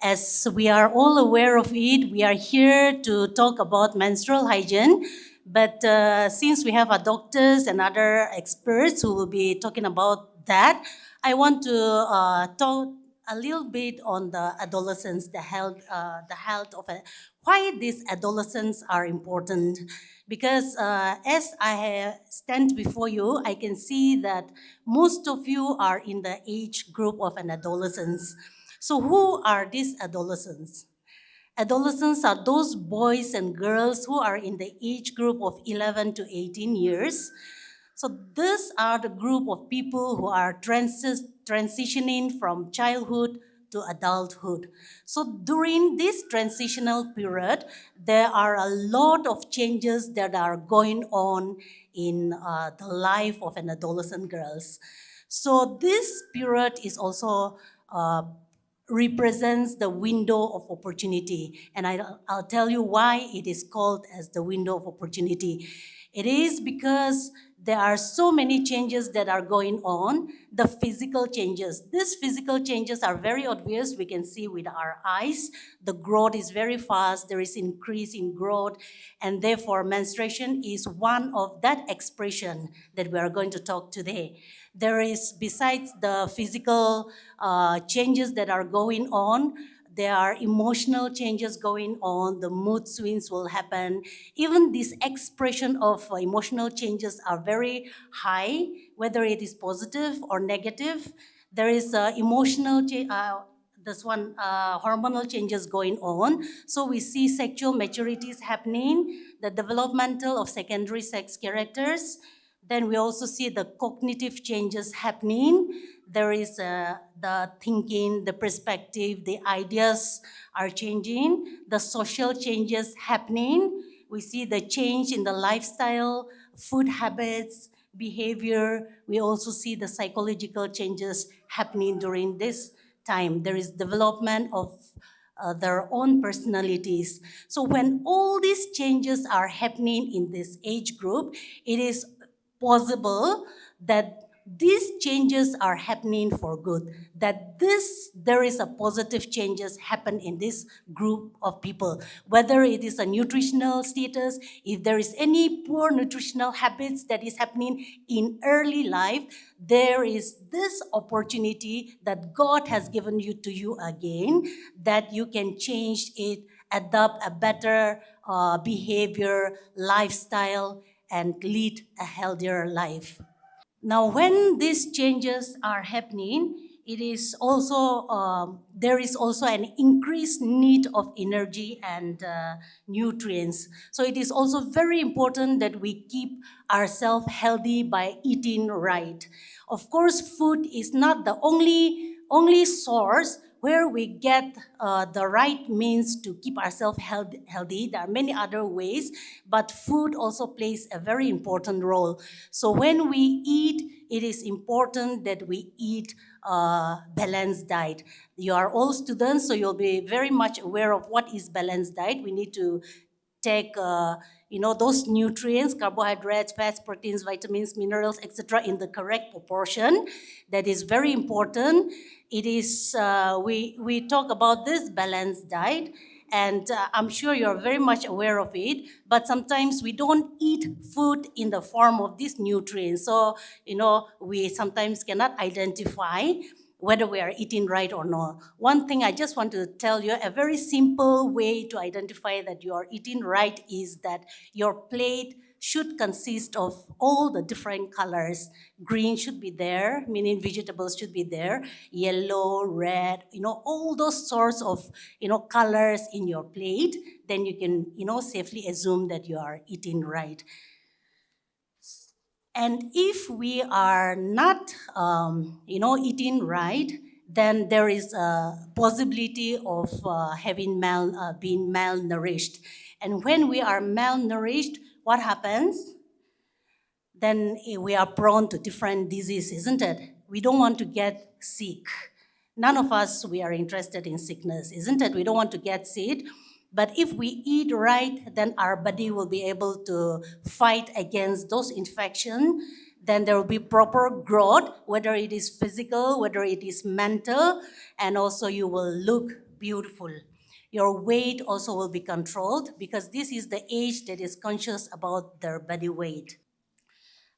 As we are all aware of it, we are here to talk about menstrual hygiene. But since we have our doctors and other experts who will be talking about that, I want to talk a little bit on the adolescents, the health of it. Why these adolescents are important? Because as stand before you, I can see that most of you are in the age group of an adolescence. So who are these adolescents? Adolescents are those boys and girls who are in the age group of 11 to 18 years. So these are the group of people who are transitioning from childhood to adulthood. So during this transitional period, there are a lot of changes that are going on in the life of an adolescent girls. So this period is also represents the window of opportunity. And I'll tell you why it is called as the window of opportunity. It is because there are so many changes that are going on, the physical changes. These physical changes are very obvious. We can see with our eyes. The growth is very fast. There is increase in growth. And therefore, menstruation is one of that expression that we are going to talk today. There is, besides the physical changes that are going on, there are emotional changes going on, the mood swings will happen. Even this expression of emotional changes are very high, whether it is positive or negative. There is hormonal changes going on. So we see sexual maturities happening, the developmental of secondary sex characters. Then we also see the cognitive changes happening. There is the thinking, the perspective, the ideas are changing, the social changes happening. We see the change in the lifestyle, food habits, behavior. We also see the psychological changes happening during this time. There is development of their own personalities. So when all these changes are happening in this age group, it is possible that these changes are happening for good, that there is a positive changes happen in this group of people, whether it is a nutritional status, if there is any poor nutritional habits that is happening in early life, there is this opportunity that God has given you to you again, that you can change it, adopt a better behavior, lifestyle, and lead a healthier life. Now, when these changes are happening, it is also there is also an increased need of energy and nutrients. So it is also very important that we keep ourselves healthy by eating right. Of course, food is not the only source where we get the right means to keep ourselves healthy. There are many other ways, but food also plays a very important role. So when we eat, it is important that we eat balanced diet. You are all students, so you'll be very much aware of what is balanced diet. We need to take those nutrients, carbohydrates, fats, proteins, vitamins, minerals, etc., in the correct proportion. That is very important. It is we talk about this balanced diet, and I'm sure you're very much aware of it. But sometimes we don't eat food in the form of these nutrients, so we sometimes cannot identify whether we are eating right or not. One thing I just want to tell you, a very simple way to identify that you are eating right is that your plate should consist of all the different colors. Green should be there, meaning vegetables should be there. Yellow, red, all those sorts of, colors in your plate. Then you can, safely assume that you are eating right. And if we are not, eating right, then there is a possibility of being malnourished. And when we are malnourished, what happens? Then we are prone to different diseases, isn't it? We don't want to get sick. None of us, we are interested in sickness, isn't it? We don't want to get sick. But if we eat right, then our body will be able to fight against those infections. Then there will be proper growth, whether it is physical, whether it is mental, and also you will look beautiful. Your weight also will be controlled because this is the age that is conscious about their body weight.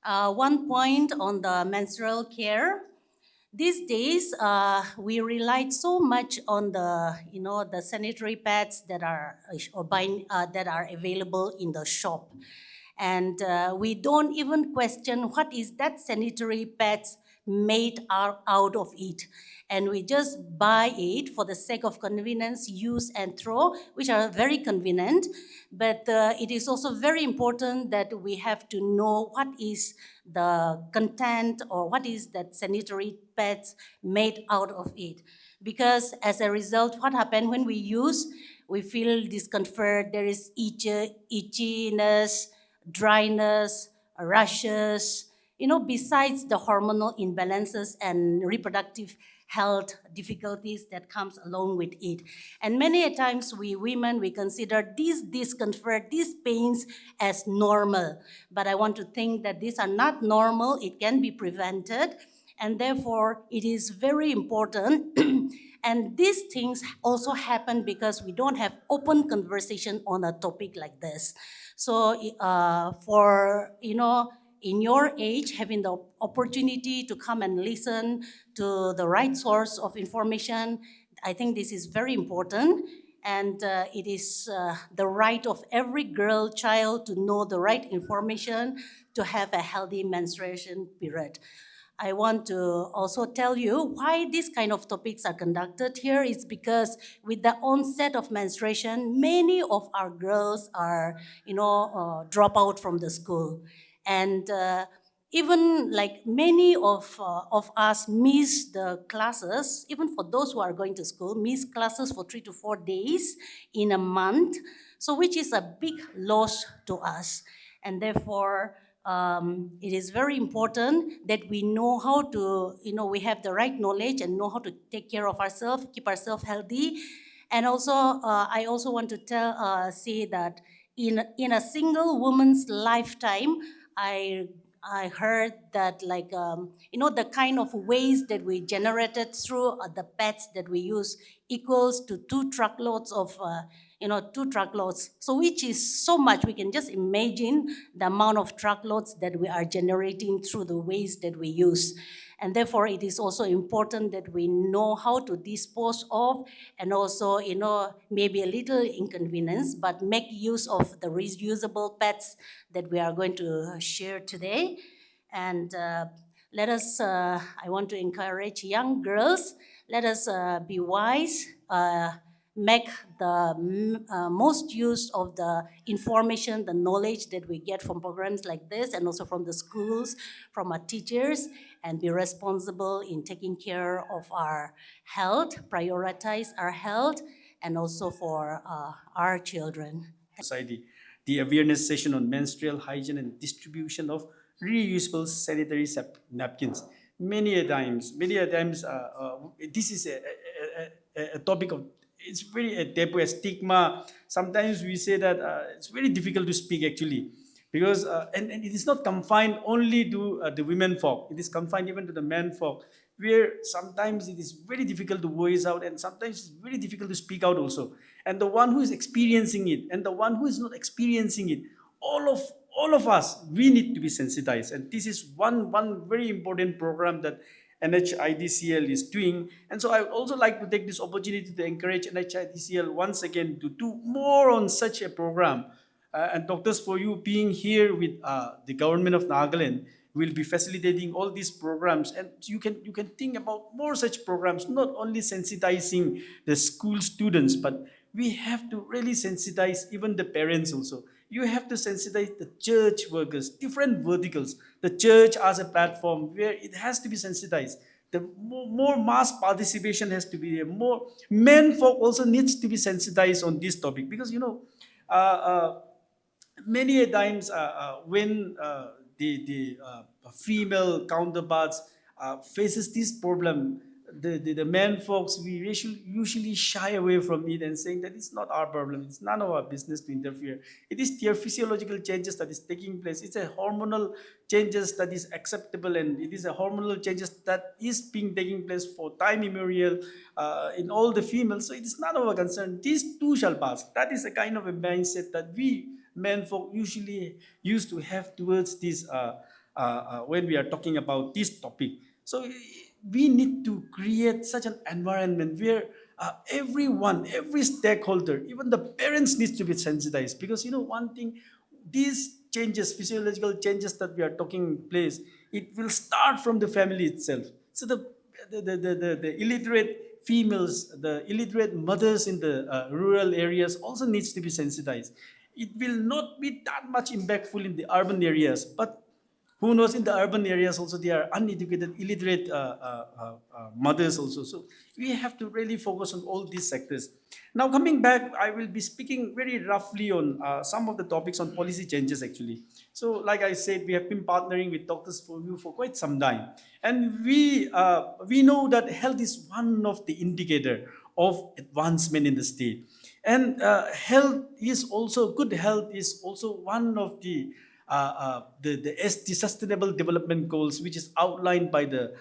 One point on the menstrual care. These days, we relied so much on the sanitary pads that are that are available in the shop, and we don't even question what is that sanitary pads made out of it, and we just buy it for the sake of convenience, use and throw, which are very convenient. But it is also very important that we have to know what is the content or what is that sanitary pads made out of it. Because as a result, what happens when we use, we feel discomfort, there is itchiness, dryness, rashes, besides the hormonal imbalances and reproductive health difficulties that comes along with it. And many a times we women, we consider this discomfort, these pains as normal. But I want to think that these are not normal, it can be prevented, and therefore it is very important. And these things also happen because we don't have open conversation on a topic like this. So for, in your age, having the opportunity to come and listen to the right source of information, I think this is very important. And it is the right of every girl, child to know the right information to have a healthy menstruation period. I want to also tell you why these kind of topics are conducted here is because with the onset of menstruation, many of our girls are, drop out from the school. And even like many of us miss the classes, even for those who are going to school, miss classes for 3 to 4 days in a month, so which is a big loss to us. And therefore, it is very important that we know how to, we have the right knowledge and know how to take care of ourselves, keep ourselves healthy. And also, I also want to say that in a single woman's lifetime, I I heard that the kind of waste that we generated through the pets that we use equals to two truckloads. So which is so much, we can just imagine the amount of truckloads that we are generating through the waste that we use. And therefore, it is also important that we know how to dispose of and also, maybe a little inconvenience, but make use of the reusable pads that we are going to share today. And I want to encourage young girls, let us be wise, make the most use of the information, the knowledge that we get from programs like this and also from the schools, from our teachers, and be responsible in taking care of our health, prioritize our health, and also for our children. Society, the awareness session on menstrual hygiene and distribution of reusable sanitary napkins. Many a times, this is a topic of, it's very a taboo, a stigma. Sometimes we say that it's very difficult to speak actually, because and it is not confined only to the women folk. It is confined even to the men folk, where sometimes it is very difficult to voice out, and sometimes it's very difficult to speak out also. And the one who is experiencing it and the one who is not experiencing it, all of all of us, we need to be sensitized. And this is one very important program that NHIDCL is doing. And so I would also like to take this opportunity to encourage NHIDCL once again to do more on such a program. And Doctors for You being here with the government of Nagaland will be facilitating all these programs, and you can think about more such programs, not only sensitizing the school students, but we have to really sensitize even the parents also. You have to sensitize the church workers, different verticals. The church as a platform where it has to be sensitized. The more mass participation has to be there. More men folk also needs to be sensitized on this topic, because uh, uh, many a times when the female counterparts faces this problem, the men folks, we usually shy away from it and saying that it's not our problem, it's none of our business to interfere. It is their physiological changes that is taking place. It's a hormonal changes that is acceptable, and it is a hormonal changes that is being taking place for time immemorial in all the females. So it is none of our concern. These too shall pass. That is a kind of a mindset that we men folk usually used to have towards this when we are talking about this topic. So we need to create such an environment where everyone, every stakeholder, even the parents needs to be sensitized, because one thing, these changes, physiological changes that we are talking place, it will start from the family itself. So the illiterate females, the illiterate mothers in the rural areas also needs to be sensitized. It will not be that much impactful in the urban areas, but who knows, in the urban areas also there are uneducated, illiterate mothers also. So we have to really focus on all these sectors. Now coming back, I will be speaking very roughly on some of the topics on policy changes actually. So like I said, we have been partnering with Doctors for You for quite some time, and we know that health is one of the indicator of advancement in the state. And health is also, good health is also one of the Sustainable Development Goals, which is outlined by the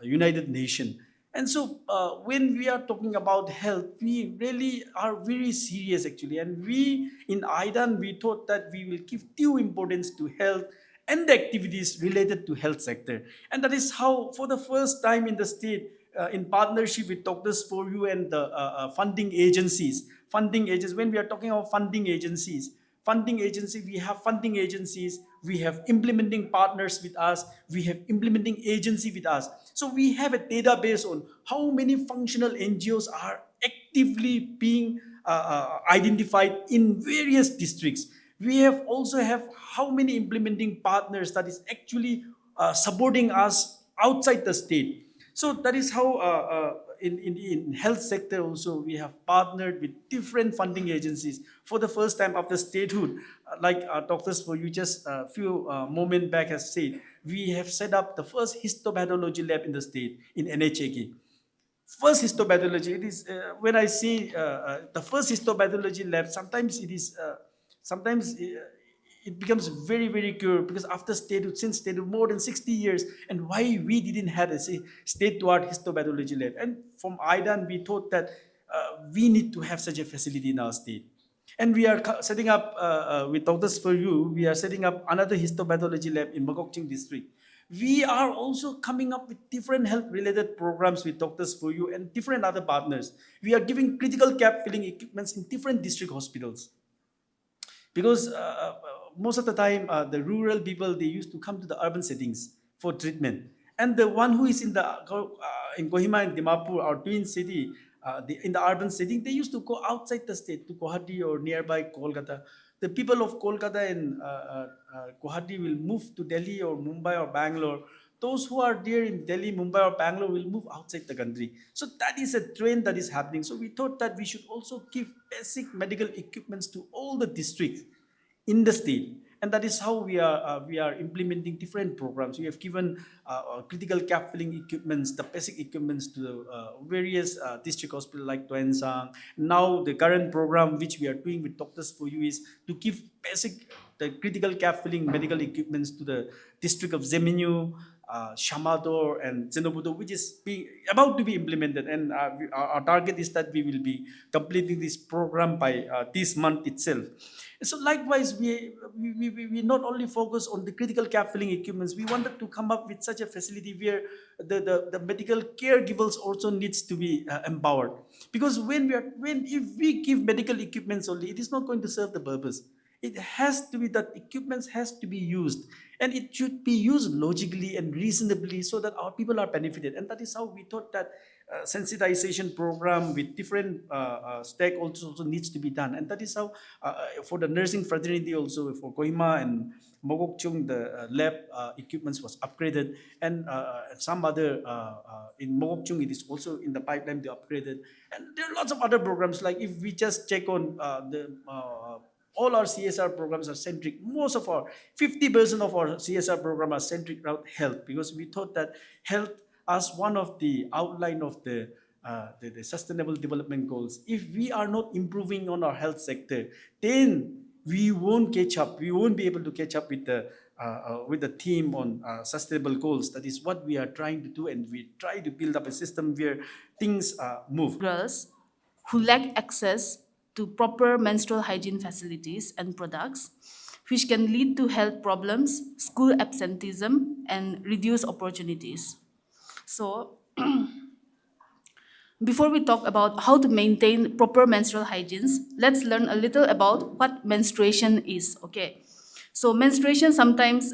United Nations. And so, when we are talking about health, we really are very serious actually. And we in IDAN, we thought that we will give due importance to health and the activities related to health sector. And that is how, for the first time in the state, in partnership with Doctors for You and the funding agencies. When we are talking about funding agency, we have funding agencies, we have implementing partners with us, we have implementing agency with us. So we have a database on how many functional NGOs are actively being identified in various districts. We have also have how many implementing partners that is actually supporting us outside the state. So that is how in health sector also we have partnered with different funding agencies for the first time after statehood. Like Doctors for You just a few moment back has said, we have set up the first histopathology lab in the state in NHAK. First histopathology, it is when I say the first histopathology lab, sometimes it is sometimes it becomes very very clear, because after statehood, since statehood more than 60 years, and why we didn't have a state to art histopathology lab. And from IDAN we thought that we need to have such a facility in our state. And we are setting up with Doctors for You, we are setting up another histopathology lab in Magokching district. We are also coming up with different health related programs with Doctors for You and different other partners. We are giving critical cap filling equipments in different district hospitals, because most of the time the rural people, they used to come to the urban settings for treatment, and the one who is in the in Kohima and Dimapur, our twin city, in the urban setting, they used to go outside the state to Guwahati or nearby Kolkata. The people of Kolkata and Guwahati will move to Delhi or Mumbai or Bangalore. Those who are there in Delhi, Mumbai, or Bangalore will move outside the country. So that is a trend that is happening. So we thought that we should also give basic medical equipments to all the districts in the state. And that is how we are implementing different programs. We have given critical cap filling equipments, the basic equipments to the various district hospitals like Tuensang. Now the current program which we are doing with Doctors for You is to give basic, the critical cap filling medical equipments to the district of Zeminu, Shamador and Zenobudo, which is about to be implemented. And our target is that we will be completing this program by this month itself. So likewise, we not only focus on the critical cap filling equipments, we wanted to come up with such a facility where the medical caregivers also needs to be empowered. Because if we give medical equipments only, it is not going to serve the purpose. It has to be that equipment has to be used, and it should be used logically and reasonably so that our people are benefited. And that is how we thought that sensitization program with different stakeholders also needs to be done. And that is how for the nursing fraternity also, for Kohima and Mogokchung, the lab equipments was upgraded, and some other in Mogokchung it is also in the pipeline to upgraded. And there are lots of other programs, like if we just check on all our CSR programs are centric. Most of our 50% of our CSR program are centric around health, because we thought that health as one of the outline of the sustainable development goals, if we are not improving on our health sector, then we won't catch up. We won't be able to catch up with the theme on sustainable goals. That is what we are trying to do, and we try to build up a system where things move. Girls who lack access to proper menstrual hygiene facilities and products, which can lead to health problems, school absenteeism, and reduced opportunities. So, before we talk about how to maintain proper menstrual hygienes, let's learn a little about what menstruation is. Okay, so menstruation sometimes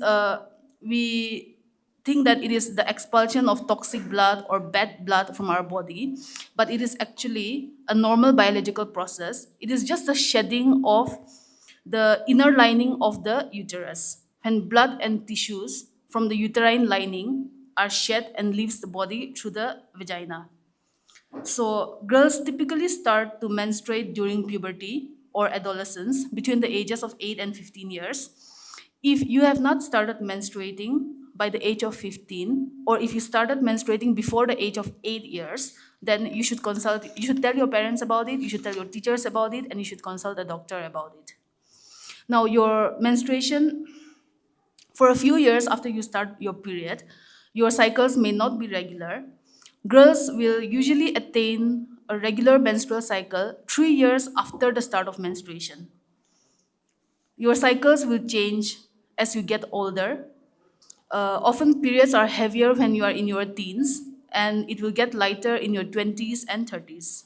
we think that it is the expulsion of toxic blood or bad blood from our body, but it is actually a normal biological process. It is just the shedding of the inner lining of the uterus when blood and tissues from the uterine lining are shed and leaves the body through the vagina. So, girls typically start to menstruate during puberty or adolescence between the ages of 8 and 15 years. If you have not started menstruating by the age of 15, or if you started menstruating before the age of 8 years, then you should tell your parents about it, you should tell your teachers about it, and you should consult a doctor about it. Now, your menstruation, for a few years after you start your period, your cycles may not be regular. Girls will usually attain a regular menstrual cycle 3 years after the start of menstruation. Your cycles will change as you get older. Often, periods are heavier when you are in your teens, and it will get lighter in your 20s and 30s.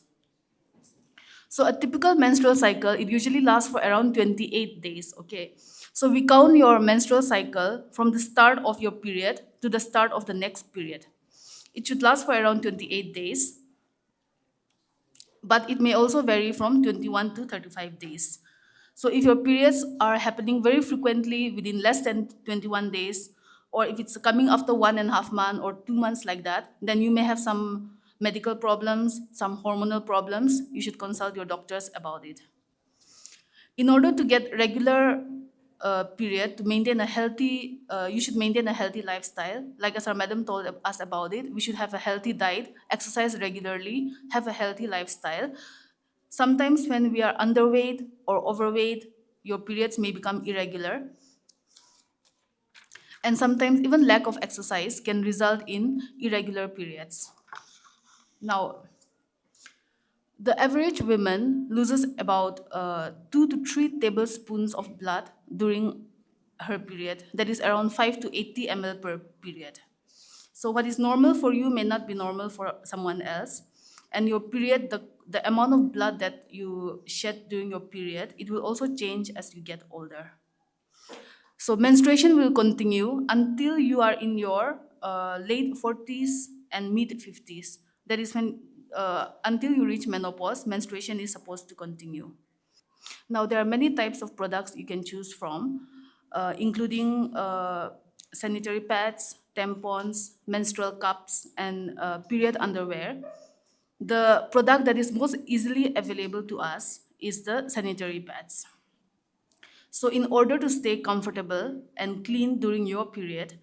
So a typical menstrual cycle, it usually lasts for around 28 days, okay? So we count your menstrual cycle from the start of your period to the start of the next period. It should last for around 28 days, but it may also vary from 21 to 35 days. So if your periods are happening very frequently within less than 21 days, or if it's coming after 1.5 months or 2 months like that, then you may have some medical problems, some hormonal problems. You should consult your doctors about it. In order to get regular period to maintain a healthy, you should maintain a healthy lifestyle. Like as our madam told us about it, we should have a healthy diet, exercise regularly, have a healthy lifestyle. Sometimes when we are underweight or overweight, your periods may become irregular. And sometimes even lack of exercise can result in irregular periods. Now, the average woman loses about 2 to 3 tablespoons of blood during her period. That is around 5 to 80 ml per period. So what is normal for you may not be normal for someone else. And your period, the amount of blood that you shed during your period, it will also change as you get older. So menstruation will continue until you are in your late 40s and mid 50s. That is when, until you reach menopause, menstruation is supposed to continue. Now, there are many types of products you can choose from, including sanitary pads, tampons, menstrual cups, and period underwear. The product that is most easily available to us is the sanitary pads. So, in order to stay comfortable and clean during your period,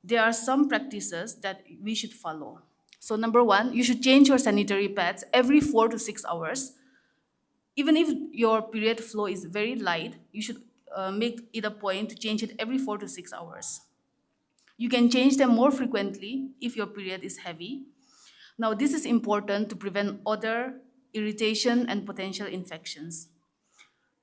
there are some practices that we should follow. So, number one, you should change your sanitary pads every 4 to 6 hours. Even if your period flow is very light, you should make it a point to change it every 4 to 6 hours. You can change them more frequently if your period is heavy. Now, this is important to prevent odor, irritation, and potential infections.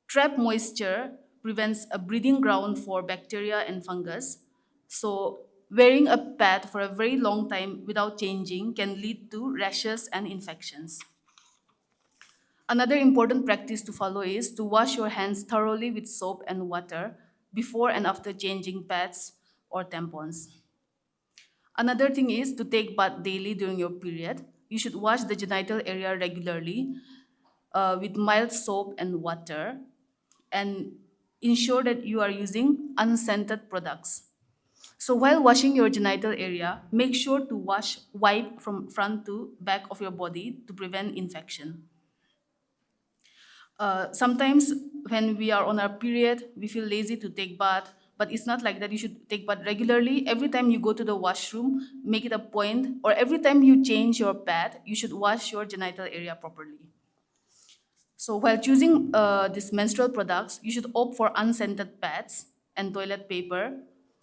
Trapped moisture prevents a breeding ground for bacteria and fungus. So, wearing a pad for a very long time without changing can lead to rashes and infections. Another important practice to follow is to wash your hands thoroughly with soap and water before and after changing pads or tampons. Another thing is to take bath daily during your period. You should wash the genital area regularly with mild soap and water, and ensure that you are using unscented products. So while washing your genital area, make sure to wipe from front to back of your body to prevent infection. Sometimes when we are on our period, we feel lazy to take bath, But it's not like that. You should take bath regularly. Every time you go to the washroom, make it a point, or every time you change your pad, you should wash your genital area properly. So while choosing these menstrual products, you should opt for unscented pads and toilet paper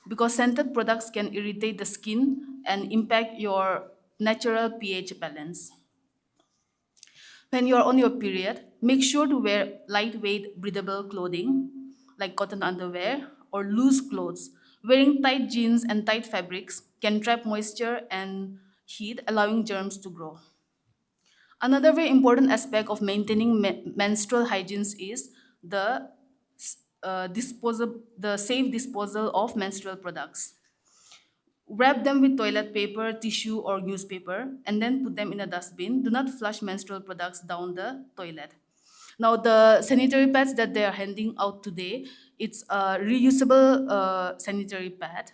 because scented products can irritate the skin and impact your natural pH balance. When you are on your period, make sure to wear lightweight, breathable clothing like cotton underwear or loose clothes. Wearing tight jeans and tight fabrics can trap moisture and heat, allowing germs to grow. Another very important aspect of maintaining menstrual hygiene is the the safe disposal of menstrual products. Wrap them with toilet paper, tissue, or newspaper, and then put them in a dustbin. Do not flush menstrual products down the toilet. Now, the sanitary pads that they are handing out today, it's a reusable sanitary pad.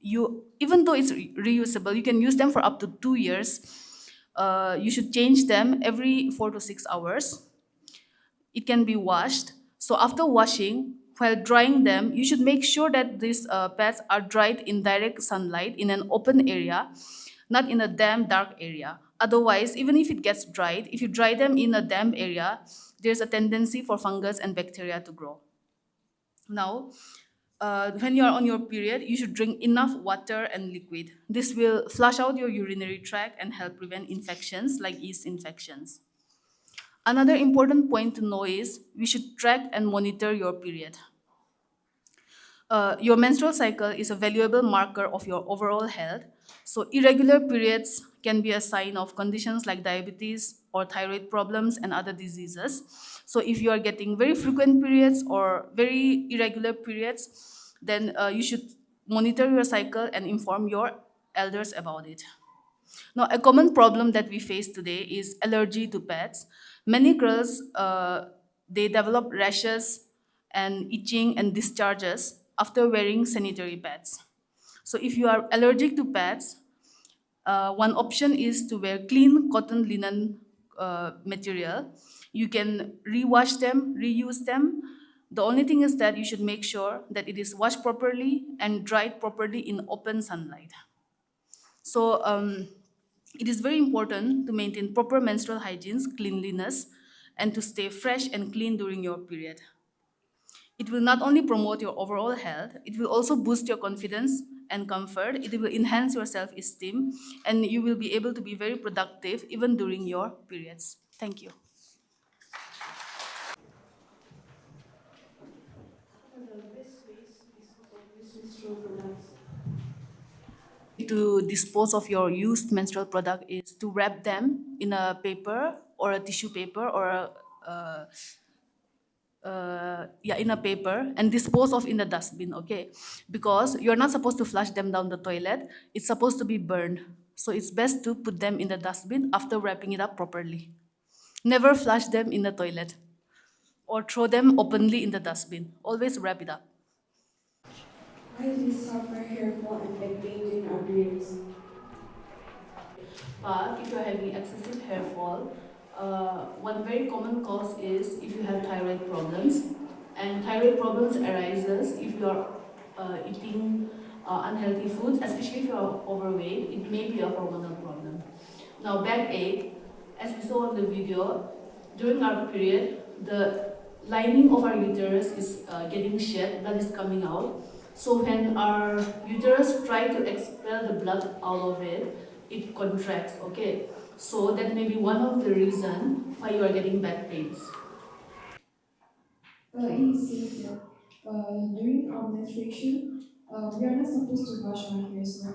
Even though it's reusable, you can use them for up to 2 years. You should change them every 4 to 6 hours. It can be washed. So after washing, while drying them, you should make sure that these pads are dried in direct sunlight in an open area, not in a damp, dark area. Otherwise, even if it gets dried, if you dry them in a damp area, there's a tendency for fungus and bacteria to grow. Now, when you are on your period, you should drink enough water and liquid. This will flush out your urinary tract and help prevent infections like yeast infections. Another important point to know is we should track and monitor your period. Your menstrual cycle is a valuable marker of your overall health. So, irregular periods can be a sign of conditions like diabetes or thyroid problems and other diseases. So, if you are getting very frequent periods or very irregular periods, then you should monitor your cycle and inform your elders about it. Now, a common problem that we face today is allergy to pets. Many girls they develop rashes and itching and discharges after wearing sanitary pads. So, if you are allergic to pads, one option is to wear clean cotton linen material. You can rewash them, reuse them. The only thing is that you should make sure that it is washed properly and dried properly in open sunlight. So, it is very important to maintain proper menstrual hygiene, cleanliness, and to stay fresh and clean during your period. It will not only promote your overall health, it will also boost your confidence and comfort. It will enhance your self esteem, and you will be able to be very productive even during your periods. Thank you. To dispose of your used menstrual product is to wrap them in a paper or a tissue paper or in a paper and dispose of in the dustbin, okay? Because you're not supposed to flush them down the toilet. It's supposed to be burned. So it's best to put them in the dustbin after wrapping it up properly. Never flush them in the toilet or throw them openly in the dustbin. Always wrap it up. I do suffer hair fall and back pain during our periods. But if you're having excessive hair fall, one very common cause is if you have thyroid problems. And thyroid problems arises if you are eating unhealthy foods, especially if you are overweight. It may be a hormonal problem. Now, backache, as we saw on the video, during our period, the lining of our uterus is getting shed, blood is coming out. So when our uterus try to expel the blood out of it, it contracts, okay? So that may be one of the reasons why you are getting back pains. It is said that during our menstruation, we are not supposed to wash our hair. So,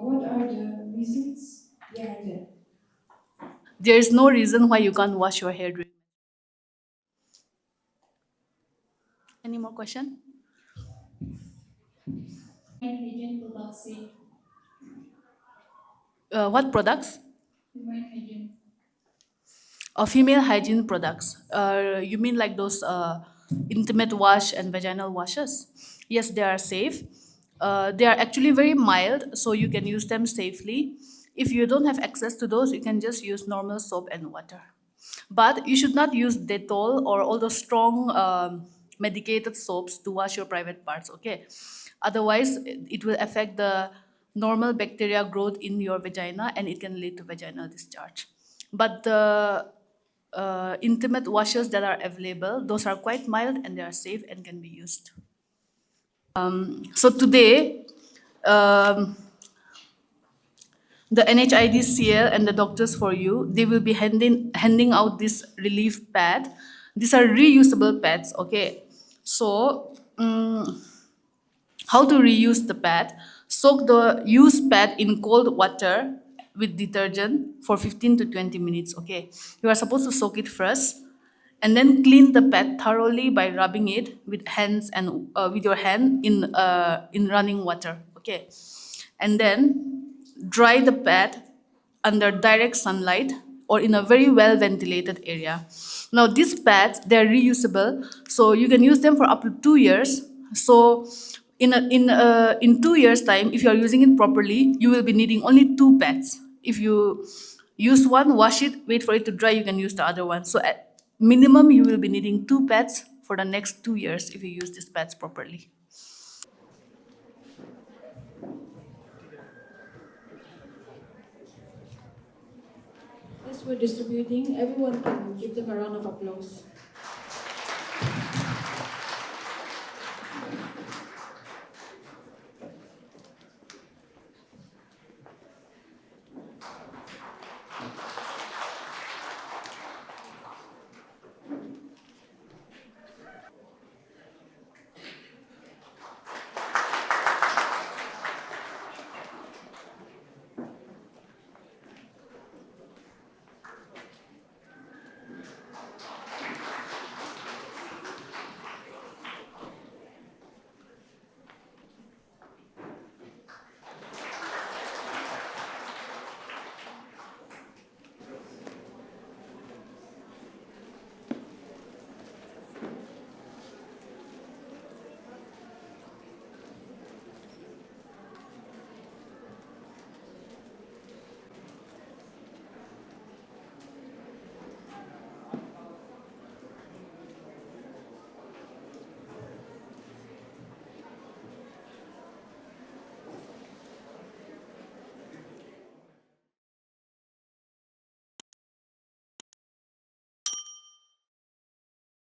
what are the reasons behind that? There is no reason why you can't wash your hair during. Any more question? Hygiene products say What products? human hygiene. Female hygiene products. You mean like those intimate wash and vaginal washes? Yes, they are safe. They are actually very mild, so you can use them safely. If you don't have access to those, you can just use normal soap and water. But you should not use Dettol or all those strong medicated soaps to wash your private parts, okay? Otherwise, it will affect the normal bacteria growth in your vagina and it can lead to vaginal discharge. But the intimate washes that are available, those are quite mild and they are safe and can be used. So today, um, the NHIDCL and the Doctors for You, they will be handing out this relief pad. These are reusable pads, okay? So, how to reuse the pad? Soak the used pad in cold water with detergent for 15 to 20 minutes, okay? You are supposed to soak it first and then clean the pad thoroughly by rubbing it with hands and with your hand in running water, okay? And then dry the pad under direct sunlight or in a very well ventilated area. Now these pads, they're reusable, so you can use them for up to 2 years. So in 2 years time, if you are using it properly, you will be needing only two pads. If you use one, wash it, wait for it to dry, you can use the other one. So at minimum you will be needing two pads for the next 2 years if you use these pads properly. As we're distributing, everyone can give them a round of applause.